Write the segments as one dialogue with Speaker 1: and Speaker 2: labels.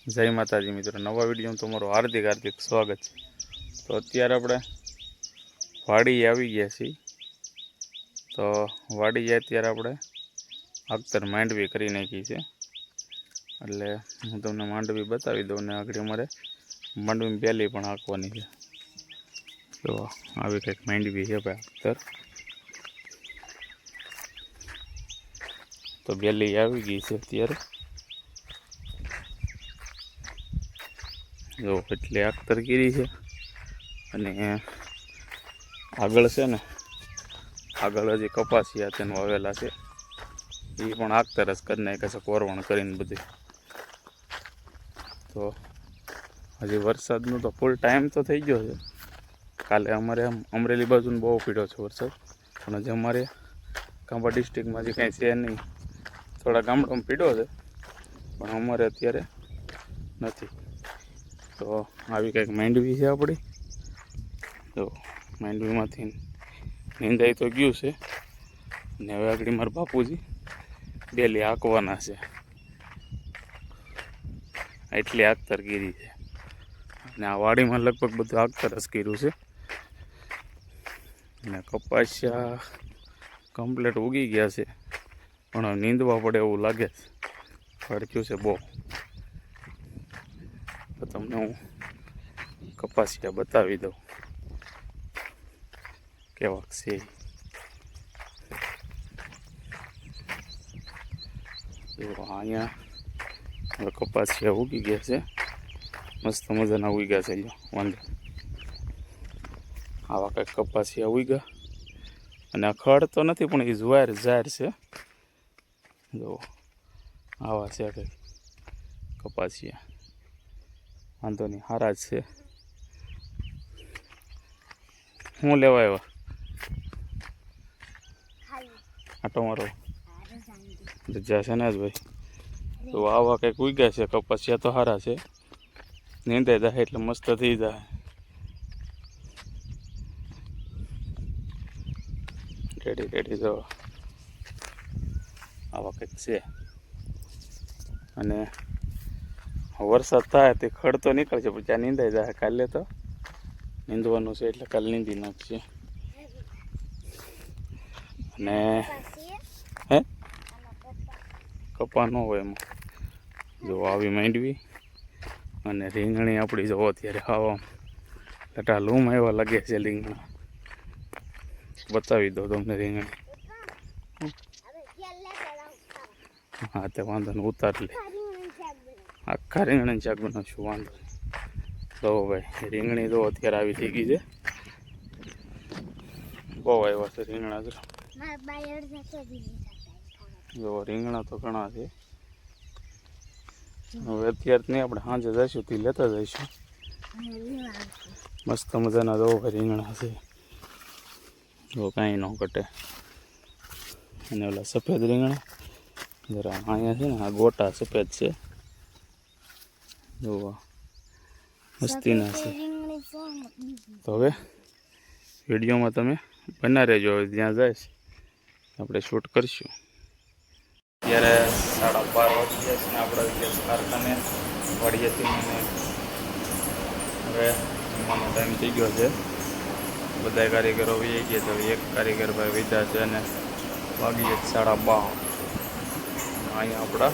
Speaker 1: જય માતાજી મિત્રો, નવા વિડીયોમાં તમારું હાર્દિક સ્વાગત છે। તો અત્યારે આપણે વાડી આવી ગયા છીએ। તો વાડી અત્યારે આપણે આખતર માંડવી કરી નાખી છે, એટલે હું તમને માંડવી બતાવી દઉં ને આગળ અમારે માંડવીની બેલી પણ હાંકવાની છે। તો આવી કંઈક માંડવી છે ભાઈ આખતર। તો બેલી આવી ગઈ છે અત્યારે, જો એટલે આખતર કરી છે। અને આગળ છે ને, આગળ હજી કપાસિયા તેનું વાવેલા છે, એ પણ આખતર જ કરી નાખ્યા છે કોરવણ કરીને બધી। તો હજી વરસાદનો તો ફૂલ ટાઈમ તો થઈ ગયો છે। કાલે અમારે આમ અમરેલી બાજુનો બહુ પીડ્યો છે વરસાદ, પણ હજી અમારે કાંબા ડિસ્ટ્રિક્ટમાં હજી કાંઈ છે નહીં। થોડા ગામડામાં પીડ્યો છે, પણ અમારે અત્યારે નથી। તો આવી કંઈક માંડવી છે આપણી। તો માંડવીમાંથી નીંદાઈ તો ગયું છે, અને હવે આગળ મારા બાપુજી બેલી હાંકવાના છે, એટલી આખતર ગીરી છે। અને આ વાડીમાં લગભગ બધું આખતર જ કર્યું છે, અને કપાસિયા કમ્પ્લીટ ઉગી ગયા છે, પણ નીંદવા પડે એવું લાગે છે, ભડક્યું છે બહુ। તો તમને હું કપાસિયા બતાવી દઉં કેવાક છે। તો અહીંયા હવે કપાસિયા ઉગી ગયા છે, મસ્ત મજાના ઉગ્યા છે। જો વાંધો આવા કંઈક કપાસિયા ઉગ્યા, અને આ ખડ તો નથી પણ એ જુવાર ઝાર છે। જો આવા છે કંઈક કપાસિયા, વાંધો નહીં, સારા જ છે। શું લેવા આવ્યા? આટો મારો રજા છે ને જ ભાઈ। તો આવા કંઈક ઉગ્યા છે કપાસિયા, તો સારા છે, નીંદાઈ જાય એટલે મસ્ત થઈ જાય। રેડી જો આવા કંઈક છે। અને વરસાદ થાય તે ખડ તો નીકળશે, પણ ત્યાં નીંદાઈ જાય। કાલે તો નીંદવાનું છે, એટલે કાલે નીંદી નાખશે। અને હે કપા ન હોય એમાં, જો આવી માંડવી અને રીંગણી આપણી જો અત્યારે ખાવા લટા લૂમ એવા લાગે છે રીંગણા। બતાવી દો તમને રીંગણી, હા તે વાંધો ને ઉતાર લે, આખા રીંગણાની શાક બનાવશું, વાંધો નહીં। તો ભાઈ રીંગણી તો અત્યારે આવી થઈ ગઈ છે, બહુ આવ્યા છે રીંગણા। જો રીંગણા તો ઘણા છે, હવે અત્યારે નહીં, આપણે સાંજે જઈશું તે લેતા જઈશું। મસ્ત મજાના જો ભાઈ રીંગણા છે, જો કાંઈ ન ઘટે। અને ઓલા સફેદ રીંગણા જરા અહીંયા છે ને, આ ગોટા સફેદ છે, જો મસ્તીના છે। તો હવે વિડીયોમાં તમે બના રહેજો, હવે જ્યાં જઈશ આપણે શૂટ કરીશું। અત્યારે 12:30 વાગી જાય છે ને, આપણે ગેસ કારખાને વાડીએથી હવે જમવાનો ટાઈમ થઈ ગયો છે। બધા કારીગરો વી ગયા છે, એક કારીગર ભાઈ વિદ્યા છે, અને વાગી 12:30। અહીંયા આપણા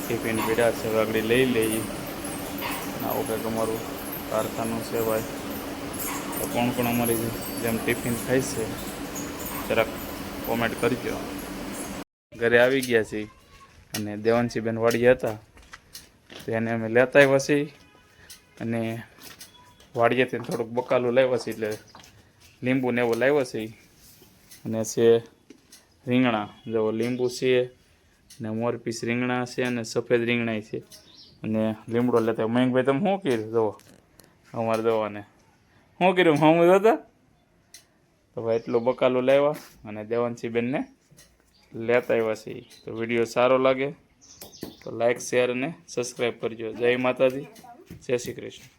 Speaker 1: ટિફિન પીડા છે, આગળ લઈ લઈએ। આવું કંઈક અમારું કારખાનું છે ભાઈ। તો કોણ અમારી જેમ ટિફિન ખાય છે જરાક કોમેન્ટ કરજો। ઘરે આવી ગયા છીએ, અને દેવાંશીબેન વાડીએ હતા, તેને અમે લેતા આવ્યા છીએ, અને વાડીએથી થોડુંક બકાલું લાવ્યા છે, એટલે લીંબુ ને એવું લાવ્યા છે। અને છે રીંગણા, જો લીંબુ છે, ને મોરપીસ રીંગણા છે, અને સફેદ રીંગણા છે, અને લીમડો લેતા। મયંકભાઈ તમે શું કર્યું? જુઓ અમારે જોવાને શું કર્યું હમ હતા। તો ભાઈ એટલું બકાલું લાવ્યા, અને દેવાંશીબેનને લેતા આવ્યા છે। તો વિડીયો સારો લાગે તો લાઈક, શેર અને સબસ્ક્રાઈબ કરજો। જય માતાજી, જય શ્રી કૃષ્ણ।